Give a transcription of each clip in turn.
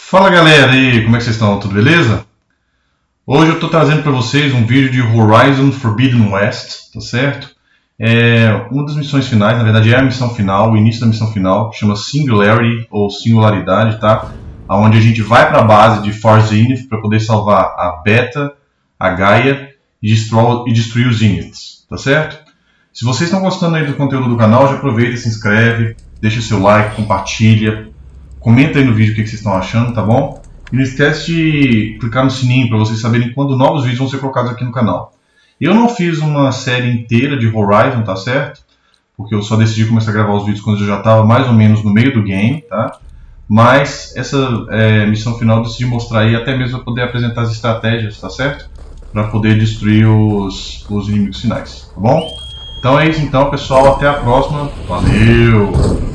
Fala galera, e aí, como é que vocês estão? Tudo beleza? Hoje eu estou trazendo para vocês um vídeo de Horizon Forbidden West, tá certo? Uma das missões finais, na verdade é a missão final, o início da missão final, que chama Singularity ou Singularidade, tá? Onde a gente vai para a base de Far Zenith para poder salvar a Beta, a Gaia e destruir os Zeniths, tá certo? Se vocês estão gostando aí do conteúdo do canal, já aproveita, se inscreve, deixa seu like, compartilha. Comenta aí no vídeo o que vocês estão achando, tá bom? E não esquece de clicar no sininho para vocês saberem quando novos vídeos vão ser colocados aqui no canal. Eu não fiz uma série inteira de Horizon, tá certo? Porque eu só decidi começar a gravar os vídeos quando eu já estava mais ou menos no meio do game, tá? Mas essa missão final eu decidi mostrar aí até mesmo para poder apresentar as estratégias, tá certo? Para poder destruir os inimigos finais, tá bom? Então é isso então, pessoal. Até a próxima. Valeu!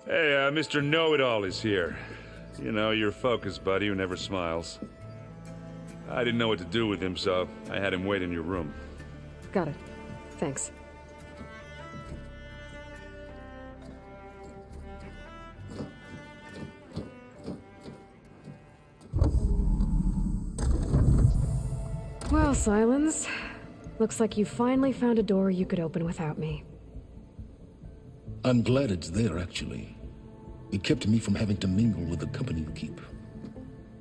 Hey, Mr. Know-It-All is here. You know, your focus buddy who never smiles. I didn't know what to do with him, so I had him wait in your room. Got it. Thanks. Well, Silence. Looks like you finally found a door you could open without me. I'm glad it's there, actually. It kept me from having to mingle with the company you keep.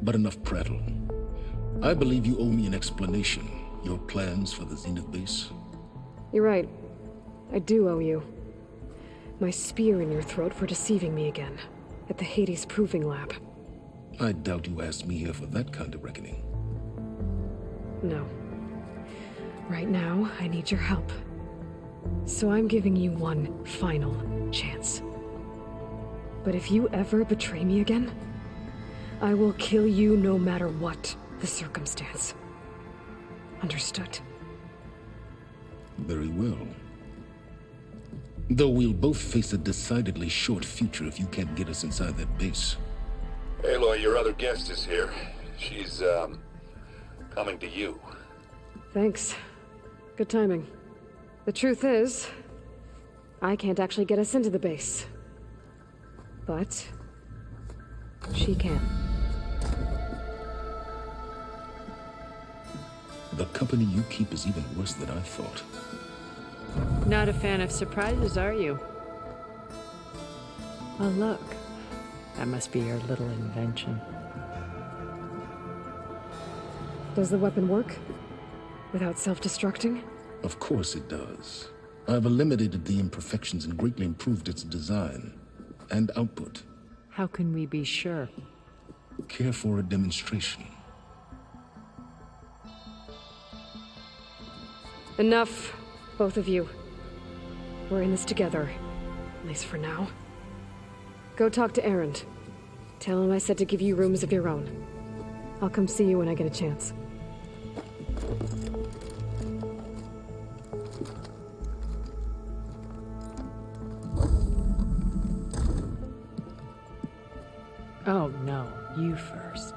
But enough prattle. I believe you owe me an explanation. Your plans for the Zenith base? You're right. I do owe you. My spear in your throat for deceiving me again. At the Hades Proving Lab. I doubt you asked me here for that kind of reckoning. No. Right now, I need your help. So I'm giving you one final chance. But if you ever betray me again, I will kill you no matter what the circumstance. Understood? Very well. Though we'll both face a decidedly short future if you can't get us inside that base. Aloy, your other guest is here. She's, coming to you. Thanks. Good timing. The truth is, I can't actually get us into the base. But she can. The company you keep is even worse than I thought. Not a fan of surprises, are you? Oh, look. That must be your little invention. Does the weapon work? Without self-destructing? Of course it does. I've eliminated the imperfections and greatly improved its design and output. How can we be sure? Care for a demonstration? Enough, both of you. We're in this together, at least for now. Go talk to Erend. Tell him I said to give you rooms of your own. I'll come see you when I get a chance. Oh, no. You first.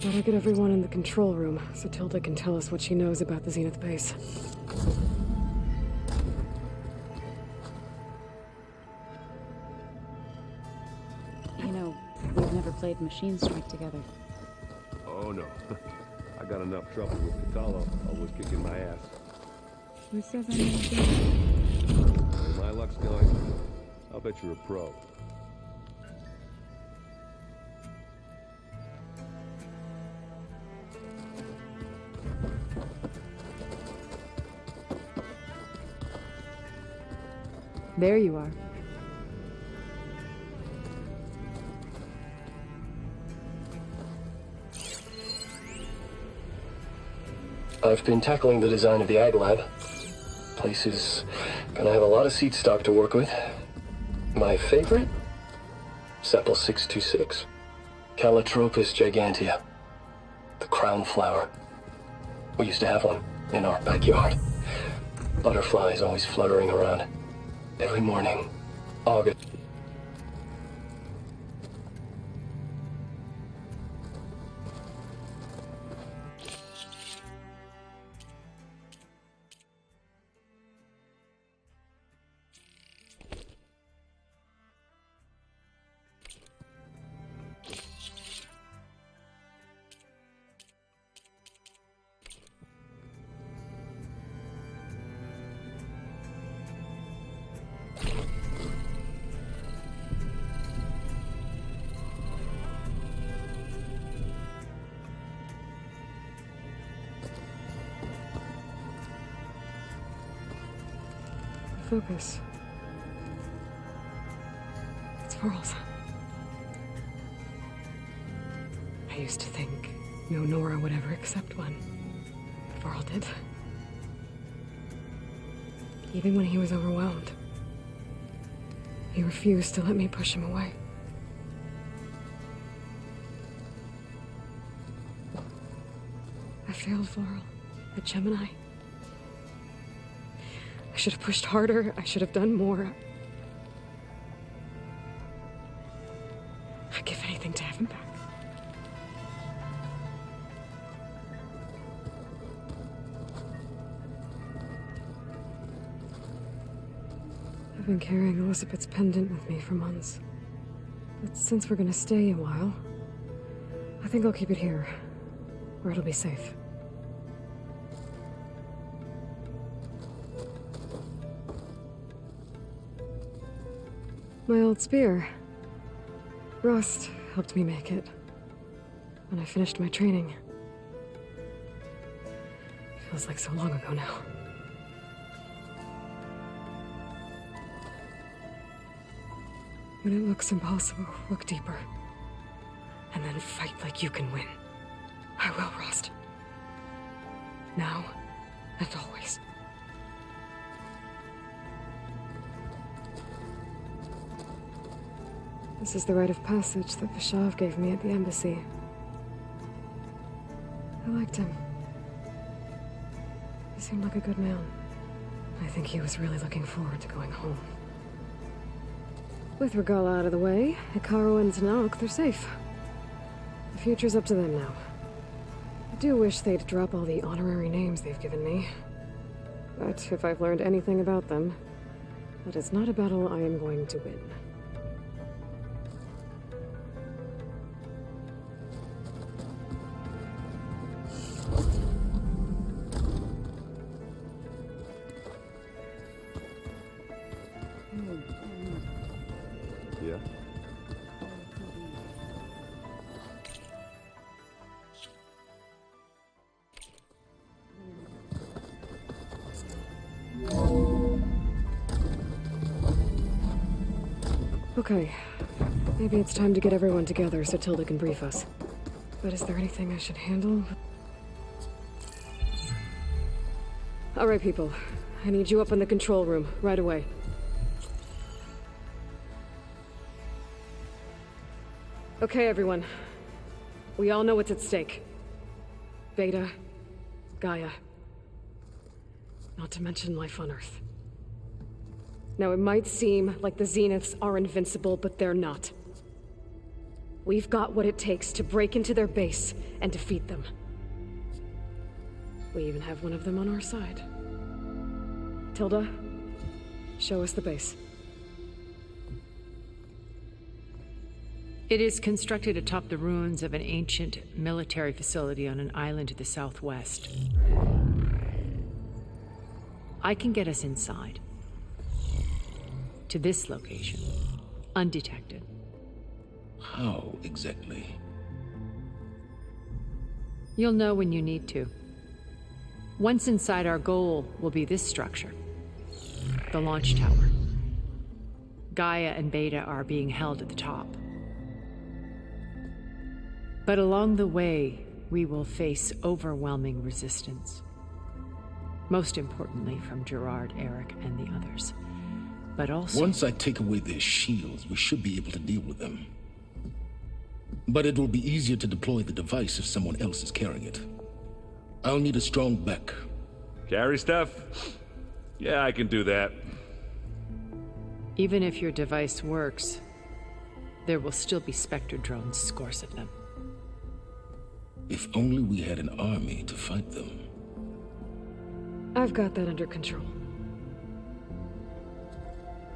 Better get everyone in the control room so Tilda can tell us what she knows about the Zenith base. You know, we've never played Machine Strike together. Oh no. I got enough trouble with Catalo, always kicking my ass. Who says I'm any good? Where my luck's going, I'll bet you're a pro. There you are. I've been tackling the design of the Ag Lab. Place is gonna have a lot of seed stock to work with. My favorite? Sepal 626. Calotropis gigantea. The crown flower. We used to have one in our backyard. Butterflies always fluttering around. Every morning. August. Focus. It's Varl's. I used to think no Nora would ever accept one. But Varl did. Even when he was overwhelmed. He refused to let me push him away. I failed Varl at Gemini. I should have pushed harder. I should have done more. I'd give anything to have him back. I've been carrying Elizabeth's pendant with me for months. But since we're gonna stay a while, I think I'll keep it here, where it'll be safe. My old spear. Rust helped me make it when I finished my training. Feels like so long ago now. When it looks impossible, look deeper. And then fight like you can win. I will, Rust. Now and always. This is the rite of passage that Vishav gave me at the embassy. I liked him. He seemed like a good man. I think he was really looking forward to going home. With Regala out of the way, Hikaru and Zanok, they're safe. The future's up to them now. I do wish they'd drop all the honorary names they've given me. But if I've learned anything about them, that is not a battle I am going to win. Yeah? Okay. Maybe it's time to get everyone together so Tilda can brief us. But is there anything I should handle? Alright, people. I need you up in the control room, right away. Okay, everyone. We all know what's at stake. Beta, Gaia. Not to mention life on Earth. Now, it might seem like the Zeniths are invincible, but they're not. We've got what it takes to break into their base and defeat them. We even have one of them on our side. Tilda, show us the base. It is constructed atop the ruins of an ancient military facility on an island to the southwest. I can get us inside. To this location, undetected. How exactly? You'll know when you need to. Once inside, our goal will be this structure. The launch tower. Gaia and Beta are being held at the top. But along the way, we will face overwhelming resistance. Most importantly from Gerard, Eric, and the others. But also... Once I take away their shields, we should be able to deal with them. But it will be easier to deploy the device if someone else is carrying it. I'll need a strong back. Carry stuff? Yeah, I can do that. Even if your device works, there will still be Spectre drones, scores of them. If only we had an army to fight them. I've got that under control.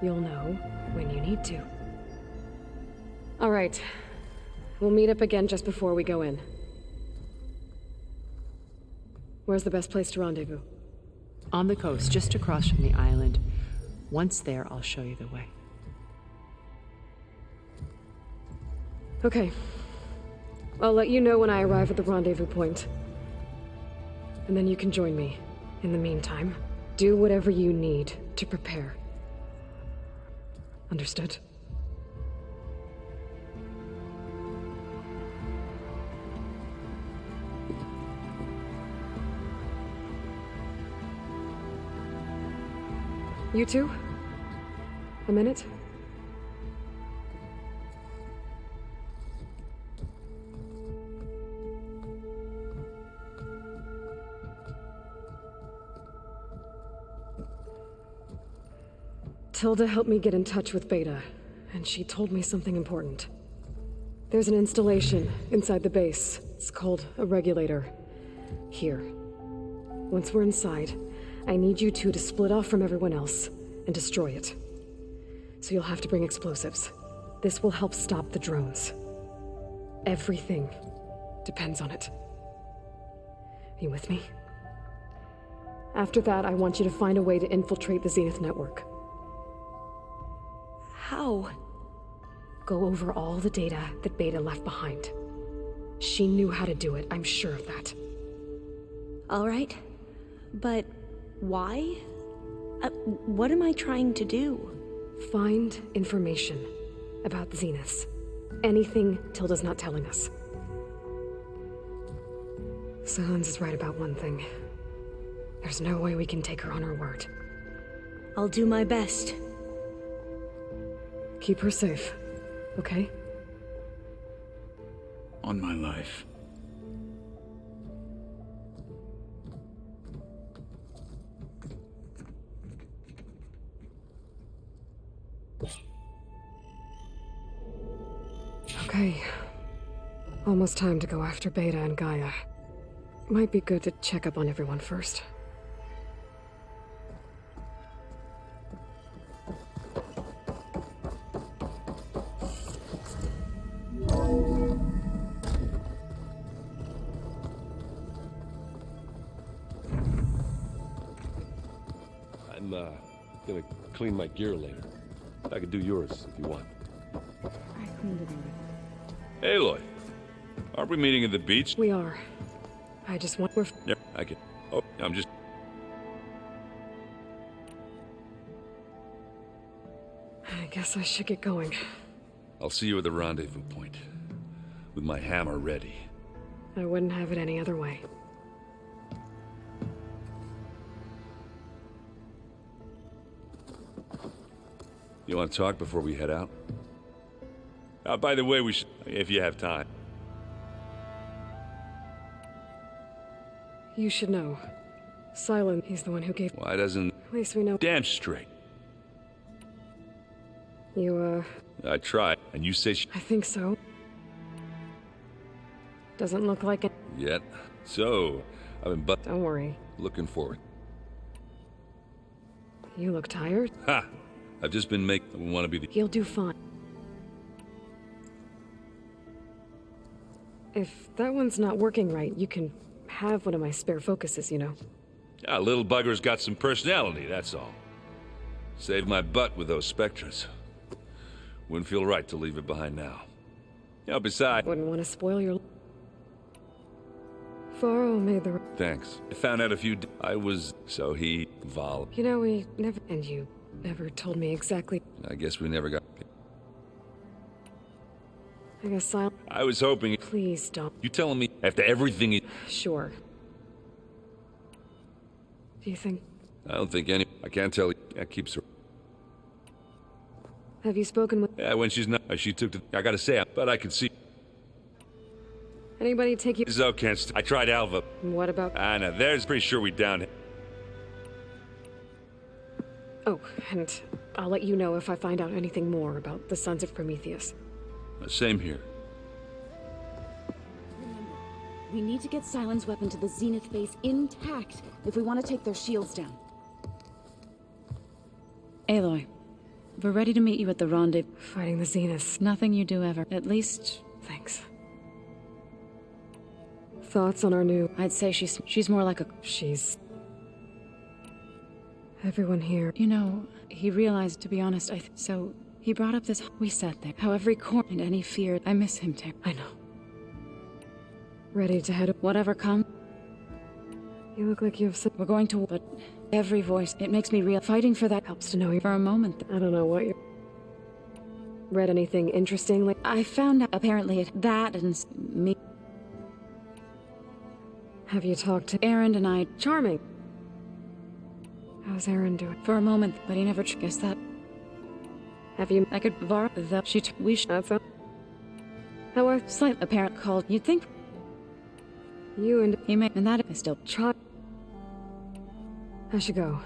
You'll know when you need to. All right. We'll meet up again just before we go in. Where's the best place to rendezvous? On the coast, just across from the island. Once there, I'll show you the way. Okay. I'll let you know when I arrive at the rendezvous point. And then you can join me. In the meantime, do whatever you need to prepare Understood? You two? A minute? Tilda helped me get in touch with Beta, and she told me something important. There's an installation inside the base. It's called a regulator. Here. Once we're inside, I need you two to split off from everyone else and destroy it. So you'll have to bring explosives. This will help stop the drones. Everything depends on it. Are you with me? After that, I want you to find a way to infiltrate the Zenith network. How? Go over all the data that Beta left behind. She knew how to do it, I'm sure of that. All right. But why? What am I trying to do? Find information about the Zeniths. Anything Tilda's not telling us. Silence is right about one thing. There's no way we can take her on her word. I'll do my best. Keep her safe, okay? On my life. Okay. Almost time to go after Beta and Gaia. Might be good to check up on everyone first. I'm gonna clean my gear later. I could do yours if you want. I cleaned it already. Aloy, aren't we meeting at the beach? We are. I just want... Yeah, I can... Oh, I'm just... I guess I should get going. I'll see you at the rendezvous point. With my hammer ready. I wouldn't have it any other way. You want to talk before we head out? By the way, we should... if you have time. You should know. Silent, he's the one who gave... Why doesn't... At least we know... Damn straight. You, I tried, and you say I think so. Doesn't look like it. Yet. So, I've been Don't worry. looking forward. You look tired. Ha! I've just been want to be the... You'll do fine. If that one's not working right, you can have one of my spare focuses, you know. Yeah, little bugger's got some personality, that's all. Saved my butt with those spectras. Wouldn't feel right to leave it behind now. Yeah, besides... Wouldn't want to spoil your... Faro made the... Thanks. I found out a few... I was... So he... You know, we never... And you never told me exactly... I guess we never got... I guess Silent... I was hoping... Please don't... You telling me after everything he... Sure. Do you think... I don't think any... I can't tell you. That keeps her... Have you spoken with... Yeah, when she's not... She took the... I gotta say, but I could see... Anybody take you... Zo can't... I tried Alva. What about... I know. There's pretty sure we downed it. Oh, and I'll let you know if I find out anything more about the Sons of Prometheus. Same here. We need to get Silent's weapon to the Zenith base intact if we want to take their shields down. Aloy, we're ready to meet you at the rendezvous. Fighting the Zeniths. Nothing you do ever. At least... Thanks. Thoughts on our new... I'd say she's more like a... She's... Everyone here... You know, he realized, to be honest, so... He brought up this... We sat there. How every corner and any fear... I miss him, Tara. I know. Ready to head... Whatever comes... You look like you have some... We're going to... But every voice, it makes me real... Fighting for that... Helps to know you... For a moment... I don't know what you're... Read anything interesting? Like, I found out apparently that and me. have you talked to Aaron and I Charming? How's Aaron doing? for a moment, but he never guessed that. Have you? I could var the we That's a. How are slight apparent called. You'd think you and he may, and that is still try? I should go.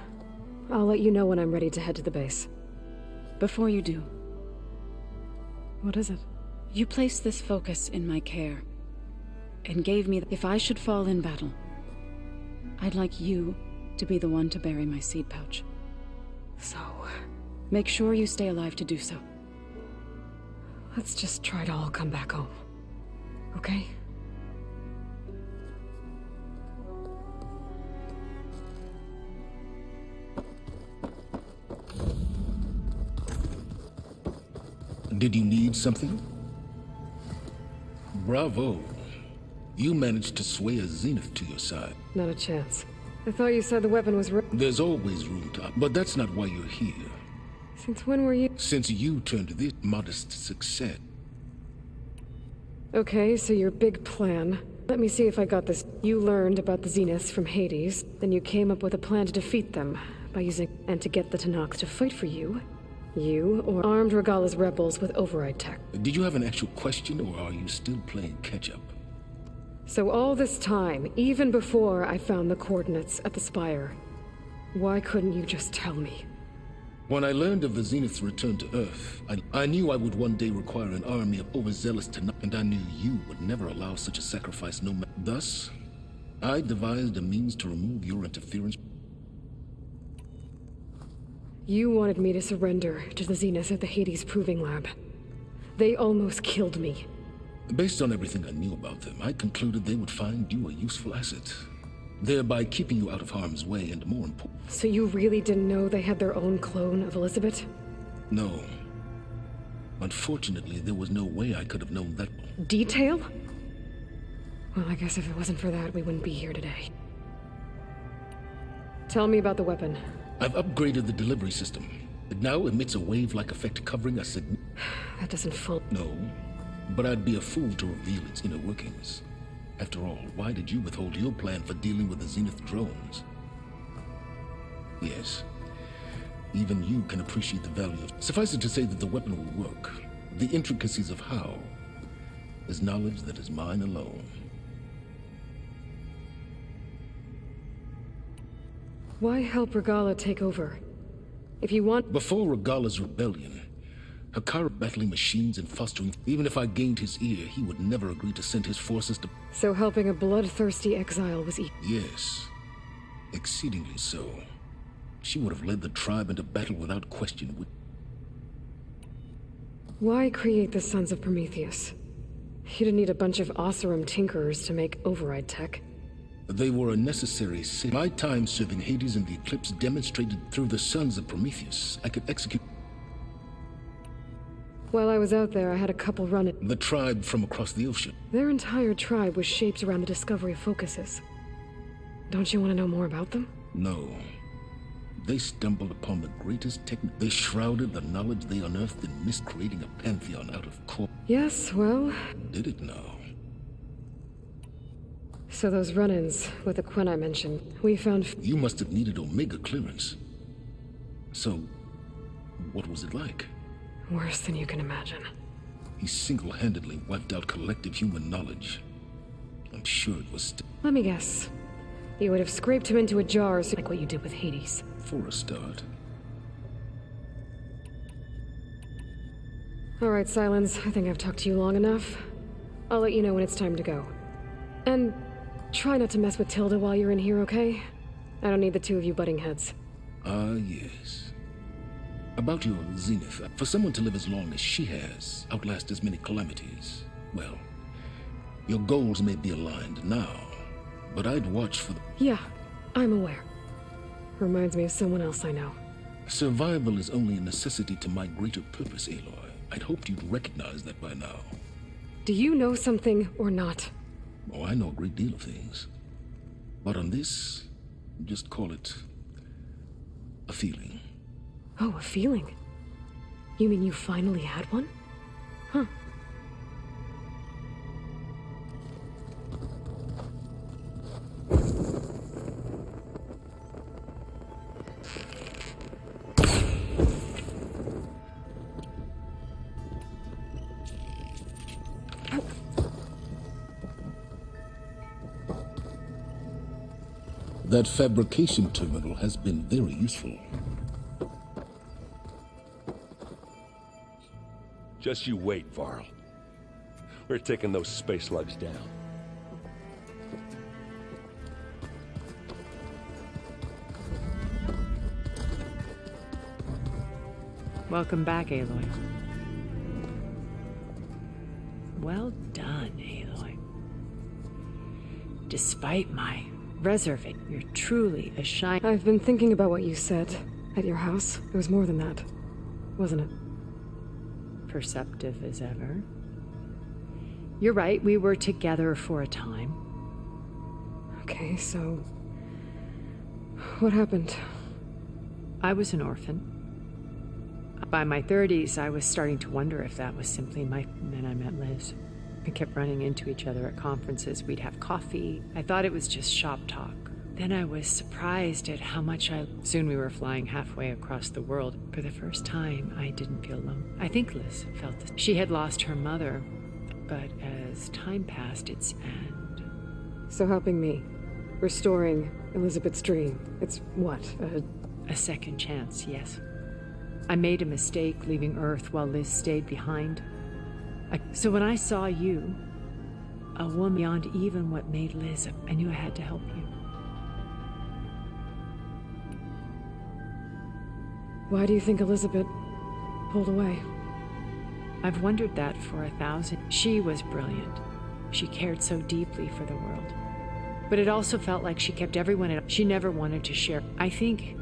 I'll let you know when I'm ready to head to the base. before you do. What is it? You placed this focus in my care, and gave me if I should fall in battle, I'd like you to be the one to bury my seed pouch. So, Make sure you stay alive to do so. let's just try to all come back home. Okay? Did you need something? Bravo. You managed to sway a zenith to your side. Not a chance. I thought you said the weapon was There's always room to, but that's not why you're here. Since when were you? Since you turned this modest success. Okay, so your big plan. Let me see if I got this. You learned about the Zeniths from Hades, then you came up with a plan to defeat them by using and to get the Tanakhs to fight for you. You or armed Regala's rebels with override tech. Did you have an actual question, or are you still playing catch-up? So all this time, even before I found the coordinates at the Spire, why couldn't you just tell me? When I learned of the Zenith's return to Earth, I knew I would one day require an army of overzealous Tanakh, and I knew you would never allow such a sacrifice no matter. Thus, I devised a means to remove your interference. You wanted me to surrender to the Zeniths at the Hades Proving Lab. They almost killed me. Based on everything I knew about them, I concluded they would find you a useful asset, thereby keeping you out of harm's way and more important. So you really didn't know they had their own clone of Elizabeth? No. Unfortunately, there was no way I could have known that. Detail? Well, I guess if it wasn't for that, we wouldn't be here today. Tell me about the weapon. I've upgraded the delivery system. It now emits a wave-like effect covering a That doesn't full. No, but I'd be a fool to reveal its inner workings. After all, why did you withhold your plan for dealing with the Zenith drones? Yes, even you can appreciate the value of... Suffice it to say that the weapon will work. The intricacies of how is knowledge that is mine alone. Why help Regala take over? If you want... Before Regala's rebellion, Hakaru battling machines and fostering... Even if I gained his ear, he would never agree to send his forces to... So helping a bloodthirsty exile was easy. Yes, exceedingly so. She would have led the tribe into battle without question. Why create the Sons of Prometheus? You didn't need a bunch of Oseram tinkerers to make override tech. They were a necessary sin. My time serving Hades and the Eclipse demonstrated through the Sons of Prometheus I could execute... While I was out there, I had a couple run it. The tribe from across the ocean. Their entire tribe was shaped around the discovery of focuses. Don't you want to know more about them? No. They stumbled upon the greatest technique. They shrouded the knowledge they unearthed in mist, creating a pantheon out of core. Yes, well... Did it now? So those run-ins with the Quen I mentioned, we found... You must have needed Omega clearance. So, what was it like? Worse than you can imagine. He single-handedly wiped out collective human knowledge. I'm sure it was... Let me guess. You would have scraped him into a jar, like what you did with Hades. For a start. All right, Silence. I think I've talked to you long enough. I'll let you know when it's time to go. And try not to mess with Tilda while you're in here, okay? I don't need the two of you butting heads. Ah, yes. About your Zenith, for someone to live as long as she has, outlast as many calamities, well, your goals may be aligned now, but I'd watch for the... Yeah, I'm aware. Reminds me of someone else I know. Survival is only a necessity to my greater purpose, Aloy. I'd hoped you'd recognize that by now. Do you know something or not? Oh, I know a great deal of things. But on this, just call it a feeling. Oh, a feeling. You mean you finally had one? Huh. That fabrication terminal has been very useful. Just you wait, Varl. We're taking those space slugs down. Welcome back, Aloy. Well done, Aloy. Despite my reservation, you're truly a shine. I've been thinking about what you said at your house. It was more than that, wasn't it? Perceptive as ever. You're right, we were together for a time. Okay, so what happened? I was an orphan. By my 30s, I was starting to wonder if that was simply then I met Liz. We kept running into each other at conferences. We'd have coffee. I thought it was just shop talk. Then I was surprised at how much Soon we were flying halfway across the world. For the first time, I didn't feel alone. I think Liz felt it. She had lost her mother, but as time passed, its end. So helping me, restoring Elizabeth's dream. It's what, a second chance, yes. I made a mistake leaving Earth while Liz stayed behind. So when I saw you, a woman beyond even what made Liz, I knew I had to help you. Why do you think Elizabeth pulled away? I've wondered that for 1,000. She was brilliant. She cared so deeply for the world. But it also felt like she kept everyone in. She never wanted to share. I think,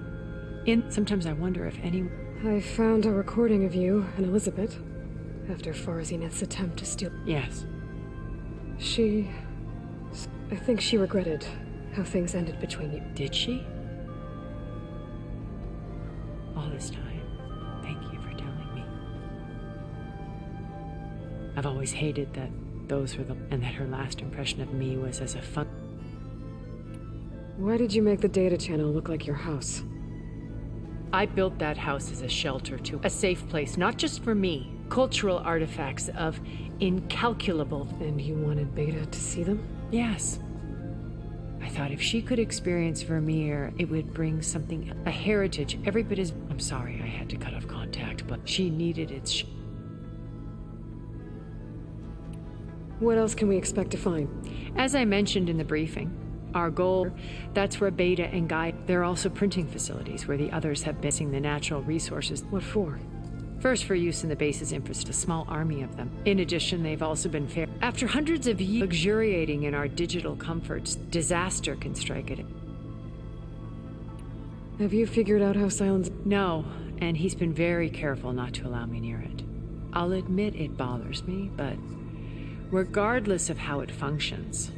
sometimes I wonder if anyone... I found a recording of you and Elizabeth after Farzineth's attempt to steal... Yes. I think she regretted how things ended between you. Did she? All this time, thank you for telling me. I've always hated that those were and that her last impression of me was as a fun... Why did you make the data channel look like your house? I built that house as a shelter, too. A safe place, not just for me. Cultural artifacts of incalculable... And you wanted Beta to see them? Yes. I thought if she could experience Vermeer, it would bring something, a heritage, every bit as... I'm sorry I had to cut off contact, but she needed its... What else can we expect to find? As I mentioned in the briefing, our goal, that's where Beta and Gaia, they're also printing facilities where the others have been missing the natural resources. What for? First, for use in the base's infrastructure, a small army of them. In addition, they've also been fair. After hundreds of years luxuriating in our digital comforts, disaster can strike at it. Have you figured out how Silence... No, and he's been very careful not to allow me near it. I'll admit it bothers me, but regardless of how it functions,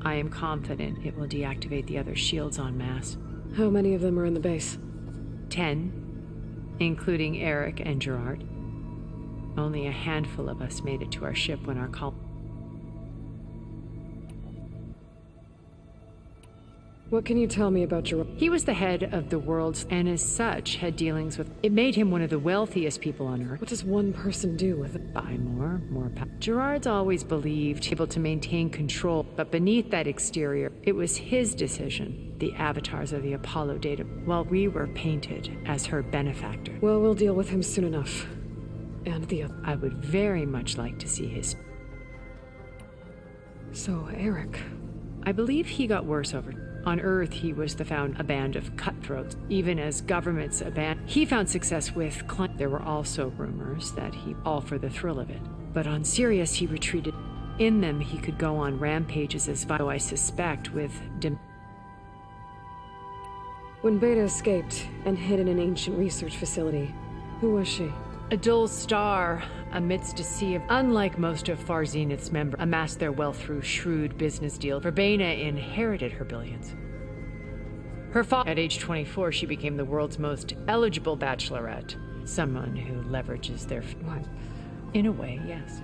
I am confident it will deactivate the other shields en masse. How many of them are in the base? 10, including Eric and Gerard. Only a handful of us made it to our ship when our call... What can you tell me about Gerard? He was the head of the world's, and as such, had dealings with... It made him one of the wealthiest people on Earth. What does one person do with it? Buy more power. Gerard's always believed able to maintain control, but beneath that exterior, it was his decision. The avatars of the Apollo data, while we were painted as her benefactor. Well, we'll deal with him soon enough. And the other. I would very much like to see his... So, Eric... I believe he got worse over... On Earth, he was a band of cutthroats, even as governments abandoned. He found success with There were also rumors that all for the thrill of it. But on Sirius, he retreated. In them, he could go on rampages as though I suspect with... When Beta escaped and hid in an ancient research facility, who was she? A dull star amidst a sea of, unlike most of Farzineth's members, amassed their wealth through shrewd business deals. Verbena inherited her billions. Her father, at age 24, she became the world's most eligible bachelorette. Someone who leverages their... What? In a way, yes.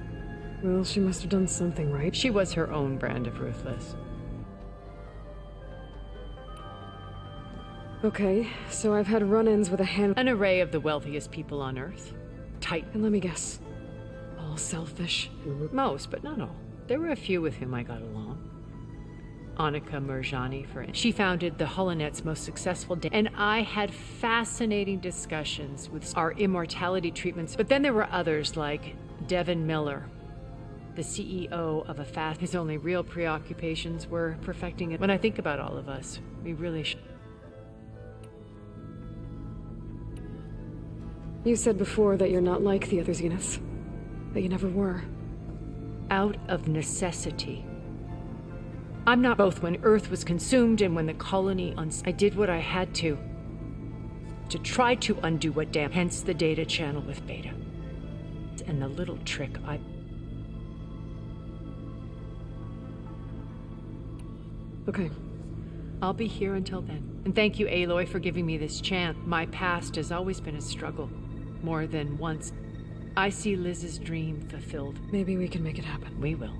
Well, she must have done something right. She was her own brand of ruthless. Okay, so I've had run-ins with An array of the wealthiest people on Earth. Tight. And let me guess. All selfish. Most, but not all. There were a few with whom I got along. Annika Murjani, for instance. She founded the Holonet's most successful and I had fascinating discussions with our immortality treatments. But then there were others like Devin Miller, the CEO of a fast. His only real preoccupations were perfecting it. When I think about all of us, we really should. You said before that you're not like the other Zeniths. That you never were. Out of necessity. I'm not both when Earth was consumed and when the colony I did what I had to try to undo what damaged, hence the data channel with Beta. And the little trick Okay. I'll be here until then. And thank you, Aloy, for giving me this chance. My past has always been a struggle. More than once. I see Liz's dream fulfilled. Maybe we can make it happen. We will.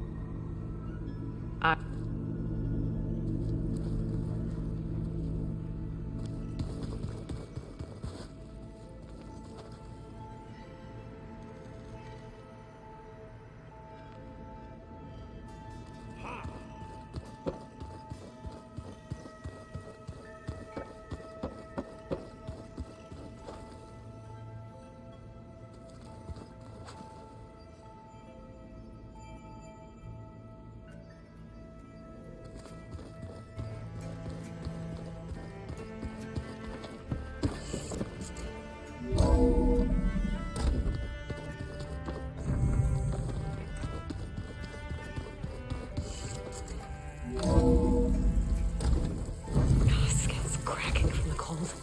Skin's cracking from the cold.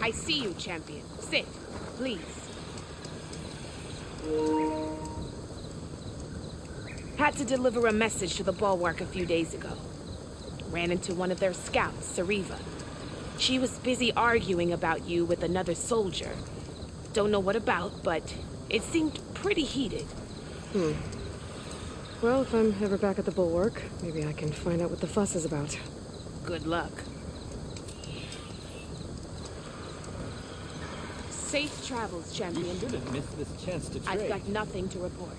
I see you, champion. Sit, please. Had to deliver a message to the bulwark a few days ago. Ran into one of their scouts, Sariva. She was busy arguing about you with another soldier. Don't know what about, but it seemed pretty heated. Well, if I'm ever back at the bulwark, maybe I can find out what the fuss is about. Good luck. Safe travels, champion. You shouldn't miss this chance to trade. I've got nothing to report.